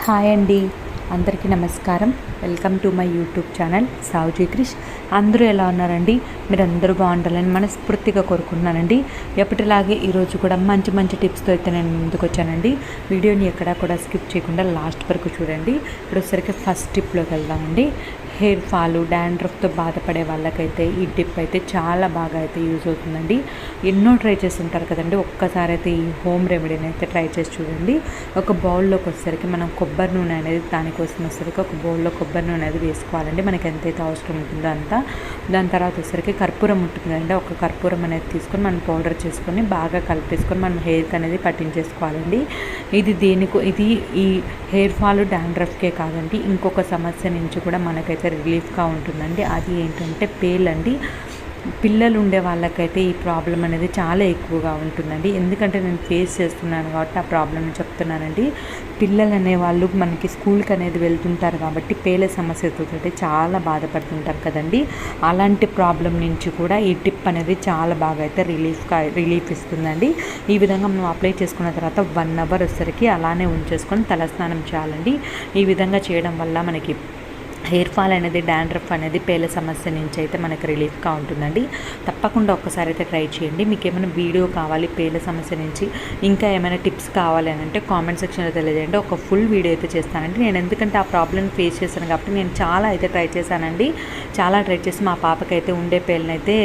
Hi అండి, అందరికీ నమస్కారం. Welcome to my YouTube channel Savuji Krish. అందరూ ఎలా ఉన్నారండి? మీరు అందరూ బాగుండాలని మనస్ఫూర్తిగా కోరుకుంటున్నానండి. ఎప్పటిలాగే ఈరోజు కూడా మంచి మంచి టిప్స్తో అయితే నేను ముందుకు వచ్చానండి. వీడియోని ఎక్కడా కూడా స్కిప్ చేయకుండా లాస్ట్ వరకు చూడండి. ఇప్పుడు వచ్చేసరికి ఫస్ట్ టిప్లోకి వెళ్దామండి. హెయిర్ ఫాలు, డాండ్రఫ్తో బాధపడే వాళ్ళకైతే ఈ టిప్ అయితే చాలా బాగా అయితే యూజ్ అవుతుందండి. ఎన్నో ట్రై చేసి ఉంటారు కదండి, ఒక్కసారి అయితే ఈ హోమ్ రెమెడీని అయితే ట్రై చేసి చూడండి. ఒక బౌల్లోకి వచ్చేసరికి మనం కొబ్బరి నూనె అనేది, దానికోసం వచ్చేసరికి ఒక బౌల్లో కొబ్బరి నూనె అనేది వేసుకోవాలండి. మనకి ఎంతైతే అవసరం ఉంటుందో అంతా. దాని తర్వాత వచ్చేసరికి కర్పూరం ఉంటుంది కదండి, ఒక కర్పూరం అనేది తీసుకొని మనం పౌడర్ చేసుకొని బాగా కలిపేసుకొని మనం హెయిర్కి అనేది పట్టించేసుకోవాలండి. ఇది ఈ హెయిర్ ఫాల్, డాండ్రఫ్కే కాదండి, ఇంకొక సమస్య నుంచి కూడా మనకైతే రిలీఫ్గా ఉంటుందండి. అది ఏంటంటే పేలండి. పిల్లలు ఉండే వాళ్ళకైతే ఈ ప్రాబ్లం అనేది చాలా ఎక్కువగా ఉంటుందండి. ఎందుకంటే నేను ఫేస్ చేస్తున్నాను కాబట్టి ఆ ప్రాబ్లమ్ని చెప్తున్నానండి. పిల్లలు అనేవాళ్ళు మనకి స్కూల్కి అనేది వెళ్తుంటారు కాబట్టి పేల సమస్యతో చాలా బాధపడుతుంటారు కదండి. అలాంటి ప్రాబ్లం నుంచి కూడా ఈ టిప్ అనేది చాలా బాగా అయితే రిలీఫ్ ఇస్తుందండి. ఈ విధంగా మనం అప్లై చేసుకున్న తర్వాత 1 అవర్ వచ్చేసరికి అలానే ఉంచేసుకొని తలస్నానం చేయాలండి. ఈ విధంగా చేయడం వల్ల మనకి హెయిర్ ఫాల్ అనేది, డాండ్రఫ్ అనేది పేల సమస్య నుంచి అయితే మనకు రిలీఫ్గా ఉంటుందండి. తప్పకుండా ఒక్కసారి అయితే ట్రై చేయండి. మీకు ఏమైనా వీడియో కావాలి పేల సమస్య నుంచి, ఇంకా ఏమైనా టిప్స్ కావాలి అని అంటే కామెంట్ సెక్షన్లో తెలియజేయండి. ఒక ఫుల్ వీడియో అయితే చేస్తానండి నేను. ఎందుకంటే ఆ ప్రాబ్లమ్ ఫేస్ చేశాను కాబట్టి నేను చాలా అయితే ట్రై చేశానండి. చాలా ట్రై చేసి మా పాపకైతే ఉండే పేలనైతే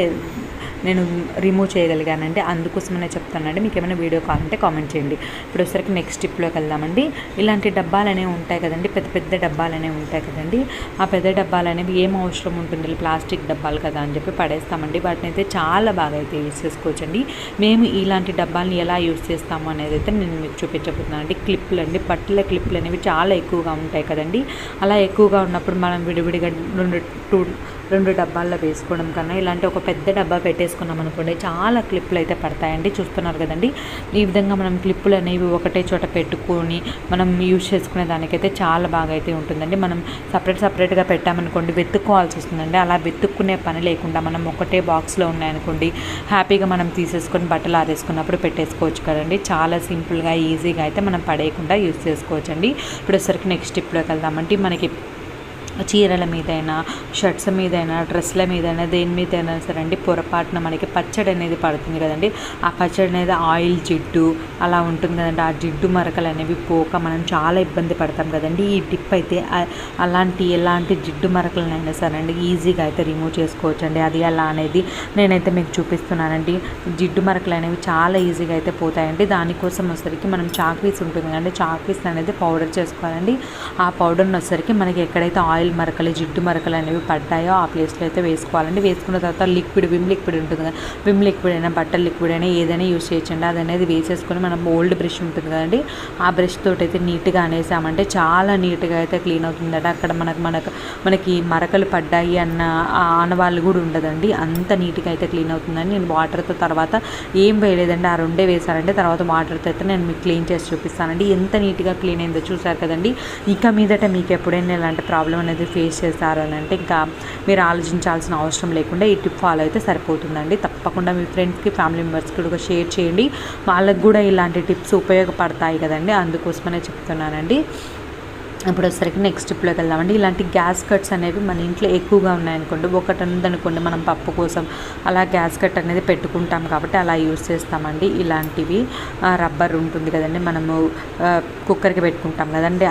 నేను రిమూవ్ చేయగలిగానండి. అందుకోసమనే చెప్తానండి. మీకు ఏమైనా వీడియో కావాలంటే కామెంట్ చేయండి. ఇప్పుడు వచ్చేసరికి నెక్స్ట్ టిప్లోకి వెళ్దామండి. ఇలాంటి డబ్బాలు అనేవి ఉంటాయి కదండి, పెద్ద పెద్ద డబ్బాలు అనేవి ఉంటాయి కదండి. ఆ పెద్ద డబ్బాలు అనేవి ఏం అవసరం ఉంటుంది, ప్లాస్టిక్ డబ్బాలు కదా అని చెప్పి పడేస్తామండి. వాటిని అయితే చాలా బాగా అయితే యూజ్ చేసుకోవచ్చండి. మేము ఇలాంటి డబ్బాలని ఎలా యూజ్ చేస్తాము అనేది అయితే నేను మీకు చూపించబోతున్నాను అండి. క్లిప్లు అండి, బట్టల క్లిప్లు అనేవి చాలా ఎక్కువగా ఉంటాయి కదండి. అలా ఎక్కువగా ఉన్నప్పుడు మనం విడివిడిగా రెండు డబ్బాల్లో వేసుకోవడం కన్నా ఇలాంటి ఒక పెద్ద డబ్బా పెట్టేసుకున్నాం అనుకోండి, చాలా క్లిప్లు అయితే పడతాయండి. చూస్తున్నారు కదండి. ఈ విధంగా మనం క్లిప్పులు అనేవి ఒకటే చోట పెట్టుకొని మనం యూజ్ చేసుకునే దానికైతే చాలా బాగా అయితే ఉంటుందండి. మనం సపరేట్గా పెట్టామనుకోండి వెతుక్కోవాల్సి వస్తుందండి. అలా వెతుక్కునే పని లేకుండా మనం ఒకటే బాక్స్లో ఉన్నాయనుకోండి, హ్యాపీగా మనం తీసేసుకొని బట్టలు ఆరేసుకున్నప్పుడు పెట్టేసుకోవచ్చు కదండి. చాలా సింపుల్గా, ఈజీగా అయితే మనం పడేయకుండా యూజ్ చేసుకోవచ్చు అండి. ఇప్పుడు వచ్చరికి నెక్స్ట్ టిప్లోకి వెళ్దామంటే, మనకి చీరల మీదైనా, షర్ట్స్ మీదైనా, డ్రెస్ల మీదైనా, దేని మీదైనా సరే అండి, పొరపాటున మనకి పచ్చడి అనేది పడుతుంది కదండి. ఆ పచ్చడి అనేది ఆయిల్ జిడ్డు అలా ఉంటుంది కదండి. ఆ జిడ్డు మరకలు అనేవి పోక మనం చాలా ఇబ్బంది పడతాం కదండి. ఈ టిప్ అయితే ఎలాంటి జిడ్డు మరకలనైనా సరే అండి ఈజీగా అయితే రిమూవ్ చేసుకోవచ్చు అండి. అది ఎలా అనేది నేనైతే మీకు చూపిస్తున్నానండి. జిడ్డు మరకలు అనేవి చాలా ఈజీగా అయితే పోతాయండి. దానికోసం వచ్చేసరికి మనం చాక్పీస్ ఉంటుంది కదండి, చాక్పీస్ అనేది పౌడర్ చేసుకోవాలండి. ఆ పౌడర్ని వచ్చేసరికి మనకి ఎక్కడైతే ఆయిల్ మరకలు, జిడ్డు మరకలు అనేవి పడ్డాయో ఆ ప్లేస్లో అయితే వేసుకోవాలండి. వేసుకున్న తర్వాత విమ్ లిక్విడ్ ఉంటుంది కదా, విమ్ లిక్విడ్ అయినా, బట్టల లిక్విడ్ అయినా ఏదైనా యూజ్ చేయొచ్చండి. అది అనేది వేసేసుకొని మనం ఓల్డ్ బ్రష్ ఉంటుంది కదండి, ఆ బ్రష్ తోటి అయితే నీట్గా అనేసామంటే చాలా నీట్గా అయితే క్లీన్ అవుతుందండి. అక్కడ మనకి మరకలు పడ్డాయి అన్న ఆనవాళ్ళు కూడా ఉండదండి. అంత నీట్గా అయితే క్లీన్ అవుతుందండి. నేను వాటర్తో తర్వాత ఏం వేయలేదండి, ఆ రెండే వేసానండి. తర్వాత వాటర్తో అయితే నేను మీకు క్లీన్ చేసి చూపిస్తానండి. ఎంత నీట్గా క్లీన్ అయిందో చూసారు కదండి. ఇక మీదట మీకు ఎప్పుడైనా ఇలాంటి ప్రాబ్లం అనేది ఫేస్ చేస్తారు అని అంటే ఇంకా మీరు ఆలోచించాల్సిన అవసరం లేకుండా ఈ టిప్ ఫాలో అయితే సరిపోతుందండి. తప్పకుండా మీ ఫ్రెండ్స్కి, ఫ్యామిలీ మెంబర్స్కి కూడా షేర్ చేయండి. వాళ్ళకి కూడా ఇలాంటి టిప్స్ ఉపయోగపడతాయి కదండి. అందుకోసమనే చెప్తున్నానండి. ఇప్పుడు వచ్చేసరికి నెక్స్ట్ టిప్లోకి వెళ్దామండి. ఇలాంటి గ్యాస్ కట్స్ అనేవి మన ఇంట్లో ఎక్కువగా ఉన్నాయనుకోండి, ఒకటి ఉందనుకోండి, మనం పప్పు కోసం అలా గ్యాస్ కట్ అనేది పెట్టుకుంటాం కాబట్టి అలా యూజ్ చేస్తామండి. ఇలాంటివి రబ్బర్ ఉంటుంది కదండి, మనము కుక్కర్కి పెట్టుకుంటాం కదండి,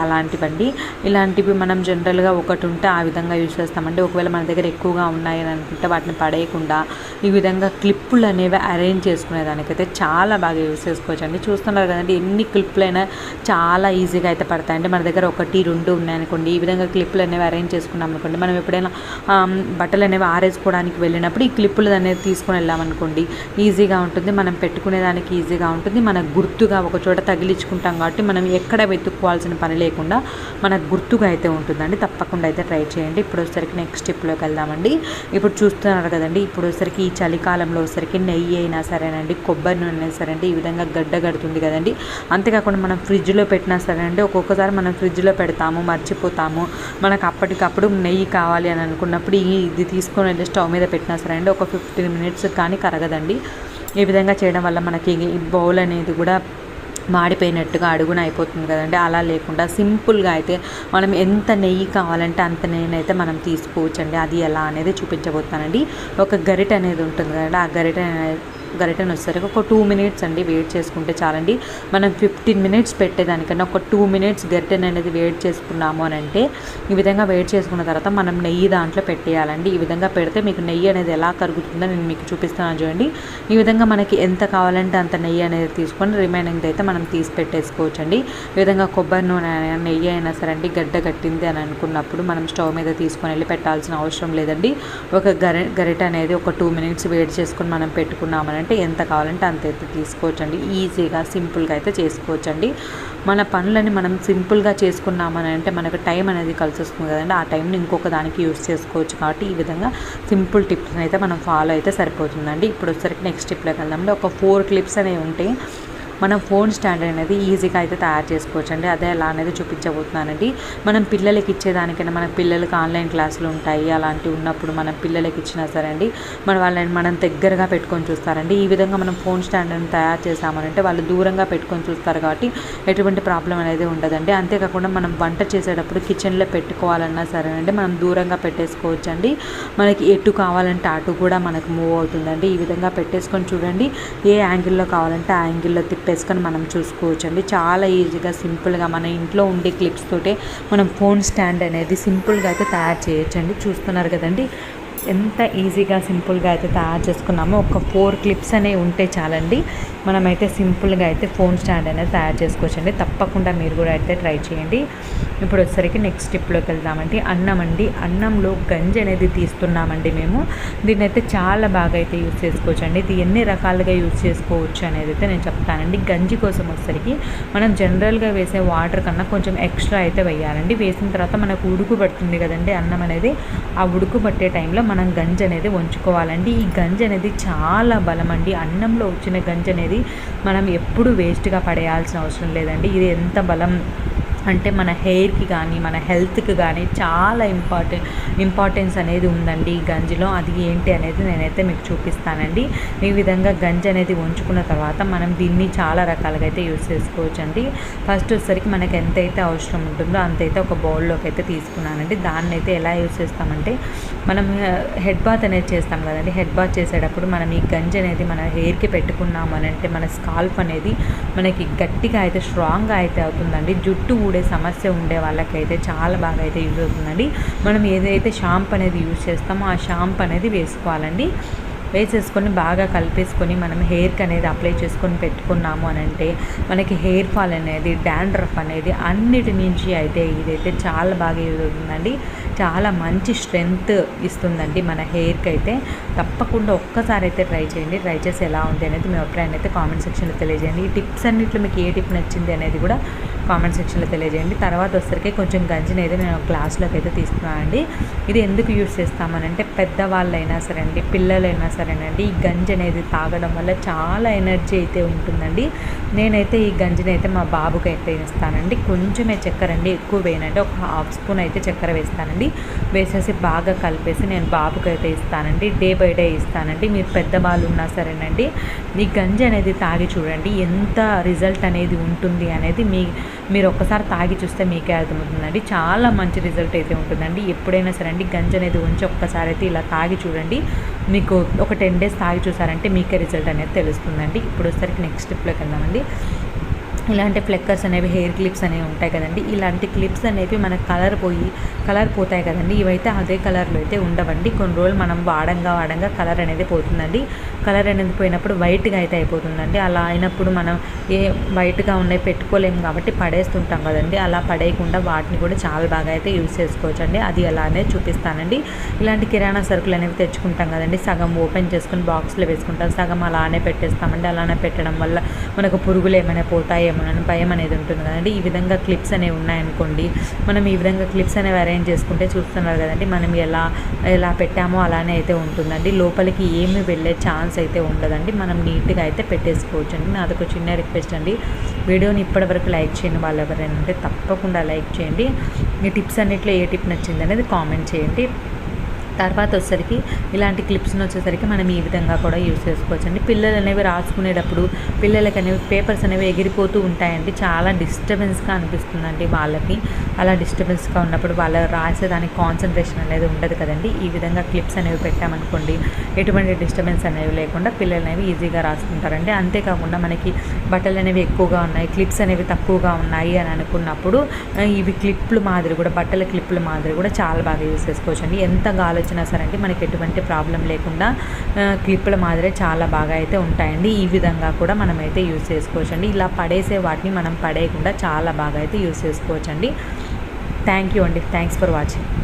ఇలాంటివి మనం జనరల్గా ఒకటి ఉంటే ఆ విధంగా యూజ్ చేస్తామండి. ఒకవేళ మన దగ్గర ఎక్కువగా ఉన్నాయని అనుకుంటే వాటిని పడేయకుండా ఈ విధంగా క్లిప్పులు అనేవి అరేంజ్ చేసుకునేదానికైతే చాలా బాగా యూజ్ చేసుకోవచ్చు అండి. చూస్తున్నారు కదండి, ఎన్ని క్లిప్పులైనా చాలా ఈజీగా అయితే పడతాయండి. మన దగ్గర 1, 2 ఉన్నాయనుకోండి, ఈ విధంగా క్లిప్పులు అనేవి అరేంజ్ చేసుకున్నాం అనుకోండి, మనం ఎప్పుడైనా బట్టలు అనేవి ఆరేసుకోవడానికి వెళ్ళినప్పుడు ఈ క్లిప్పులు అనేది తీసుకొని వెళ్ళామనుకోండి, ఈజీగా ఉంటుంది. మనం పెట్టుకునేదానికి ఈజీగా ఉంటుంది. మనకు గుర్తుగా ఒక చోట తగిలించుకుంటాం కాబట్టి మనం ఎక్కడ వెతుక్కోవాల్సిన పని లేకుండా మనకు గుర్తుగా అయితే ఉంటుందండి. తప్పకుండా అయితే ట్రై చేయండి. ఇప్పుడు వచ్చేసరికి నెక్స్ట్ స్టెప్లోకి వెళ్దామండి. ఇప్పుడు చూస్తున్నారు కదండి, ఇప్పుడు వచ్చేసరికి ఈ చలికాలంలో వచ్చేసరికి నెయ్యి అయినా సరేనండి, కొబ్బరి నూనె అయినా సరే అండి, ఈ విధంగా గడ్డ కడుతుంది కదండి. అంతేకాకుండా మనం ఫ్రిడ్జ్లో పెట్టినా సరే అండి, ఒక్కొక్కసారి మనం ఫ్రిడ్జ్లో పెడతాము, మర్చిపోతాము. మనకు అప్పటికప్పుడు నెయ్యి కావాలి అని అనుకున్నప్పుడు ఇది తీసుకొని వెళ్ళి స్టవ్ మీద పెట్టినా సరే అండి, ఒక 15 minutes కానీ కరగదండి. ఈ విధంగా చేయడం వల్ల మనకి బౌల్ అనేది కూడా మాడిపోయినట్టుగా అడుగున అయిపోతుంది కదండి. అలా లేకుండా సింపుల్గా అయితే మనం ఎంత నెయ్యి కావాలంటే అంత నెయ్యినైతే మనం తీసుకోవచ్చండి. అది ఎలా అనేది చూపించబోతానండి. ఒక గరిటె అనేది ఉంటుంది కదండి, ఆ గరిటెను వచ్చేసరికి ఒక 2 మినిట్స్ అండి వేడి చేసుకుంటే చాలండి. మనం 15 మినిట్స్ పెట్టేదానికన్నా ఒక 2 మినిట్స్ గరిటెను అనేది వేడి చేసుకున్నాము అని అంటే, ఈ విధంగా వేడి చేసుకున్న తర్వాత మనం నెయ్యి దాంట్లో పెట్టేయాలండి. ఈ విధంగా పెడితే మీకు నెయ్యి అనేది ఎలా కరుగుతుందో నేను మీకు చూపిస్తున్నాను చూడండి. ఈ విధంగా మనకి ఎంత కావాలంటే అంత నెయ్యి అనేది తీసుకొని రిమైనింగ్ అయితే మనం తీసి పెట్టేసుకోవచ్చండి. ఈ విధంగా కొబ్బరి నూనె నెయ్యి అయినా సరే అండి గడ్డ కట్టింది అని అనుకున్నప్పుడు మనం స్టవ్ మీద తీసుకొని వెళ్ళి పెట్టాల్సిన అవసరం లేదండి. ఒక గరిటె అనేది ఒక 2 మినిట్స్ వేడి చేసుకొని మనం పెట్టుకున్నామని అంటే ఎంత కావాలంటే అంత అయితే తీసుకోవచ్చండి. ఈజీగా సింపుల్గా అయితే చేసుకోవచ్చండి. మన పనులని మనం సింపుల్గా చేసుకున్నామని అంటే మనకు టైం అనేది కలిసి వస్తుంది కదండి. ఆ టైంని ఇంకొక దానికి యూస్ చేసుకోవచ్చు. కాబట్టి ఈ విధంగా సింపుల్ టిప్స్ని అయితే మనం ఫాలో అయితే సరిపోతుందండి. ఇప్పుడు వచ్చేసరికి నెక్స్ట్ టిప్లోకి వెళ్దామండి. ఒక 4 క్లిప్స్ అనేవి ఉంటాయి. మనం ఫోన్ స్టాండ్ అనేది ఈజీగా అయితే తయారు చేసుకోవచ్చు అండి. అదే ఎలా అనేది చూపించబోతున్నానండి. మనం పిల్లలకి ఇచ్చేదానికైనా, మన పిల్లలకి ఆన్లైన్ క్లాసులు ఉంటాయి, అలాంటివి ఉన్నప్పుడు మనం పిల్లలకి ఇచ్చినా సరే అండి వాళ్ళని మనం దగ్గరగా పెట్టుకొని చూస్తారండి. ఈ విధంగా మనం ఫోన్ స్టాండ్ అని తయారు చేసామనంటే వాళ్ళు దూరంగా పెట్టుకొని చూస్తారు కాబట్టి ఎటువంటి ప్రాబ్లం అనేది ఉండదండి. అంతేకాకుండా మనం వంట చేసేటప్పుడు కిచెన్లో పెట్టుకోవాలన్నా సరే అండి మనం దూరంగా పెట్టేసుకోవచ్చు అండి. మనకి ఎటు కావాలంటే అటు కూడా మనకు మూవ్ అవుతుందండి. ఈ విధంగా పెట్టేసుకొని చూడండి, ఏ యాంగిల్లో కావాలంటే ఆ యాంగిల్లో తిప్పేసుకొని మనం చూసుకోవచ్చండి. చాలా ఈజీగా సింపుల్గా మన ఇంట్లో ఉండే క్లిప్స్ తోటే మనం ఫోన్ స్టాండ్ అనేది సింపుల్గా అయితే తయారు చేయొచ్చండి. చూస్తున్నారు కదండి ఎంత ఈజీగా సింపుల్గా అయితే తయారు చేసుకున్నామో. ఒక 4 క్లిప్స్ అనేవి ఉంటే చాలండి మనమైతే సింపుల్గా అయితే ఫోన్ స్టాండ్ అనేది తయారు చేసుకోవచ్చండి. తప్పకుండా మీరు కూడా అయితే ట్రై చేయండి. ఇప్పుడు వచ్చేసరికి నెక్స్ట్ స్టెప్లోకి వెళ్దామండి. అన్నం అండి. అన్నంలో గంజి అనేది తీస్తున్నామండి మేము. దీన్ని అయితే చాలా బాగా అయితే యూజ్ చేసుకోవచ్చండి. ఇది ఎన్ని రకాలుగా యూజ్ చేసుకోవచ్చు అనేది అయితే నేను చెప్తానండి. గంజి కోసం వచ్చేసరికి మనం జనరల్గా వేసే వాటర్ కన్నా కొంచెం ఎక్స్ట్రా అయితే వేయాలండి. వేసిన తర్వాత మనకు ఉడుకు పడుతుంది కదండి అన్నం అనేది. ఆ ఉడుకు పట్టే టైంలో మనం గంజి అనేది వంచుకోవాలండి. ఈ గంజి అనేది చాలా బలం అండి. అన్నంలో వచ్చిన గంజి అనేది మనం ఎప్పుడు వేస్ట్గా పడేయాల్సిన అవసరం లేదండి. ఇది ఎంత బలం అంటే మన హెయిర్కి కానీ మన హెల్త్కి కానీ చాలా ఇంపార్టెన్స్ అనేది ఉందండి ఈ గంజిలో. అది ఏంటి అనేది నేనైతే మీకు చూపిస్తానండి. ఈ విధంగా గంజి అనేది ఉంచుకున్న తర్వాత మనం దీన్ని చాలా రకాలుగా అయితే యూజ్ చేసుకోవచ్చు అండి. ఫస్ట్ వచ్చేసరికి మనకు ఎంతైతే అవసరం ఉంటుందో అంతైతే ఒక బౌల్లోకి అయితే తీసుకున్నానండి. దాన్ని అయితే ఎలా యూజ్ చేస్తామంటే మనం హెడ్ బాత్ అనేది చేస్తాం కదండి. హెడ్ బాత్ చేసేటప్పుడు మనం ఈ గంజి అనేది మన హెయిర్కి పెట్టుకున్నాము అని అంటే మన స్కాల్ప్ అనేది మనకి గట్టిగా అయితే స్ట్రాంగ్గా అయితే అవుతుందండి. జుట్టు సమస్య ఉండే వాళ్ళకైతే చాలా బాగా అయితే యూజ్ అవుతుందండి. మనం ఏదైతే షాంపూ అనేది యూజ్ చేస్తామో ఆ షాంపూ అనేది వేసుకోవాలండి. వేసేసుకొని బాగా కలిపేసుకొని మనం హెయిర్కి అనేది అప్లై చేసుకొని పెట్టుకున్నాము అని అంటే మనకి హెయిర్ ఫాల్ అనేది, డాండ్రఫ్ అనేది అన్నిటి నుంచి అయితే ఇదైతే చాలా బాగా యూజ్ అవుతుందండి. చాలా మంచి స్ట్రెంగ్త్ ఇస్తుందండి మన హెయిర్కి అయితే. తప్పకుండా ఒక్కసారి అయితే ట్రై చేయండి. ట్రై చేసి ఎలా ఉంది అనేది మీ అభిప్రాయాన్ని అయితే కామెంట్ సెక్షన్లో తెలియజేయండి. ఈ టిప్స్ అన్నింటిలో మీకు ఏ టిప్ నచ్చింది అనేది కూడా కామెంట్ సెక్షన్లో తెలియజేయండి. తర్వాత వచ్చరికి కొంచెం గంజిని అయితే నేను గ్లాస్లోకి అయితే తీసుకున్నానండి. ఇది ఎందుకు యూజ్ చేస్తామనంటే పెద్దవాళ్ళైనా సరే అండి, పిల్లలైనా సరేనండి ఈ గంజి అనేది తాగడం వల్ల చాలా ఎనర్జీ అయితే ఉంటుందండి. నేనైతే ఈ గంజిని అయితే మా బాబుకి అయితే ఇస్తానండి. కొంచెమే చక్కెర అండి, ఎక్కువ వేయనండి. ఒక 1/2 స్పూన్ అయితే చక్కెర వేస్తానండి. వేసేసి బాగా కలిపేసి నేను బాబుకి అయితే ఇస్తానండి. డే బై డే ఇస్తానండి. మీరు పెద్దవాళ్ళు ఉన్నా సరేనండి ఈ గంజి అనేది తాగి చూడండి ఎంత రిజల్ట్ అనేది ఉంటుంది అనేది మీరు ఒక్కసారి తాగి చూస్తే మీకే అర్థమవుతుందండి. చాలా మంచి రిజల్ట్ అయితే ఉంటుందండి. ఎప్పుడైనా సరే అండి గంజి అనేది ఉంచి ఒక్కసారి అయితే ఇలా తాగి చూడండి. మీకు ఒక 10 డేస్ తాగి చూసారంటే మీకే రిజల్ట్ అనేది తెలుస్తుందండి. ఇప్పుడు వచ్చేసరికి నెక్స్ట్ స్టెప్లోకి వెళ్దామండి. ఇలాంటి ఫ్లెక్కర్స్ అనేవి, హెయిర్ క్లిప్స్ అనేవి ఉంటాయి కదండి. ఇలాంటి క్లిప్స్ అనేవి మనకు కలర్ పోతాయి కదండి. ఇవైతే అదే కలర్లో అయితే ఉండవండి. కొన్ని రోజులు మనం వాడంగా కలర్ అనేది పోతుందండి. కలర్ అనేది పోయినప్పుడు వైట్గా అయితే అయిపోతుందండి. అలా అయినప్పుడు మనం వైట్గా ఉన్నాయి పెట్టుకోలేము కాబట్టి పడేస్తుంటాం కదండి. అలా పడేయకుండా వాటిని కూడా చాలా బాగా అయితే యూజ్ చేసుకోవచ్చు అండి. అది అలానే చూపిస్తానండి. ఇలాంటి కిరాణా సరుకులు అనేవి తెచ్చుకుంటాం కదండి. సగం ఓపెన్ చేసుకుని బాక్స్లో వేసుకుంటాం, సగం అలానే పెట్టేస్తామండి. అలానే పెట్టడం వల్ల మనకు పురుగులు ఏమైనా పోతాయేమో అని భయం అనేది ఉంటుంది కదండి. ఈ విధంగా క్లిప్స్ అనేవి ఉన్నాయనుకోండి, మనం ఈ విధంగా క్లిప్స్ అనేవి అరేంజ్ చేసుకుంటే చూస్తున్నారు కదండి మనం ఎలా పెట్టామో అలానే అయితే ఉంటుందండి. లోపలికి ఏమి వెళ్ళే ఛాన్స్ అయితే ఉండదండి. మనం నీట్గా అయితే పెట్టేసుకోవచ్చు అండి. నాదొక చిన్న రిక్వెస్ట్ అండి, వీడియోని ఇప్పటివరకు లైక్ చేయని వాళ్ళు ఎవరైనా ఉంటే తప్పకుండా లైక్ చేయండి. ఈ టిప్స్ అన్నిట్లో ఏ టిప్ నచ్చింది అనేది కామెంట్ చేయండి. తర్వాత వచ్చేసరికి ఇలాంటి క్లిప్స్ని వచ్చేసరికి మనం ఈ విధంగా కూడా యూజ్ చేసుకోవచ్చండి. పిల్లలు అనేవి రాసుకునేటప్పుడు పిల్లలకి అనేవి పేపర్స్ అనేవి ఎగిరిపోతూ ఉంటాయండి. చాలా డిస్టర్బెన్స్గా అనిపిస్తుందండి వాళ్ళకి. అలా డిస్టర్బెన్స్గా ఉన్నప్పుడు వాళ్ళు రాసేదానికి కాన్సన్ట్రేషన్ అనేది ఉండదు కదండి. ఈ విధంగా క్లిప్స్ అనేవి పెట్టామనుకోండి, ఎటువంటి డిస్టర్బెన్స్ అనేవి లేకుండా పిల్లలు అనేవి ఈజీగా రాసుకుంటారండి. అంతేకాకుండా మనకి బట్టలు అనేవి ఎక్కువగా ఉన్నాయి, క్లిప్స్ అనేవి తక్కువగా ఉన్నాయి అని అనుకున్నప్పుడు ఇవి క్లిప్లు మాదిరి కూడా, బట్టల క్లిప్ల మాదిరి కూడా చాలా బాగా యూజ్ చేసుకోవచ్చండి. ఎంత గాలి వచ్చినా సరే అంటే మనకి ఎటువంటి ప్రాబ్లం లేకుండా క్లిప్పుల మాదిరే చాలా బాగా అయితే ఉంటాయండి. ఈ విధంగా కూడా మనమైతే యూజ్ చేసుకోవచ్చండి. ఇలా పడేసే వాటిని మనం పడేయకుండా చాలా బాగా అయితే యూజ్ చేసుకోవచ్చండి. థ్యాంక్ యూ అండి. Thanks for watching.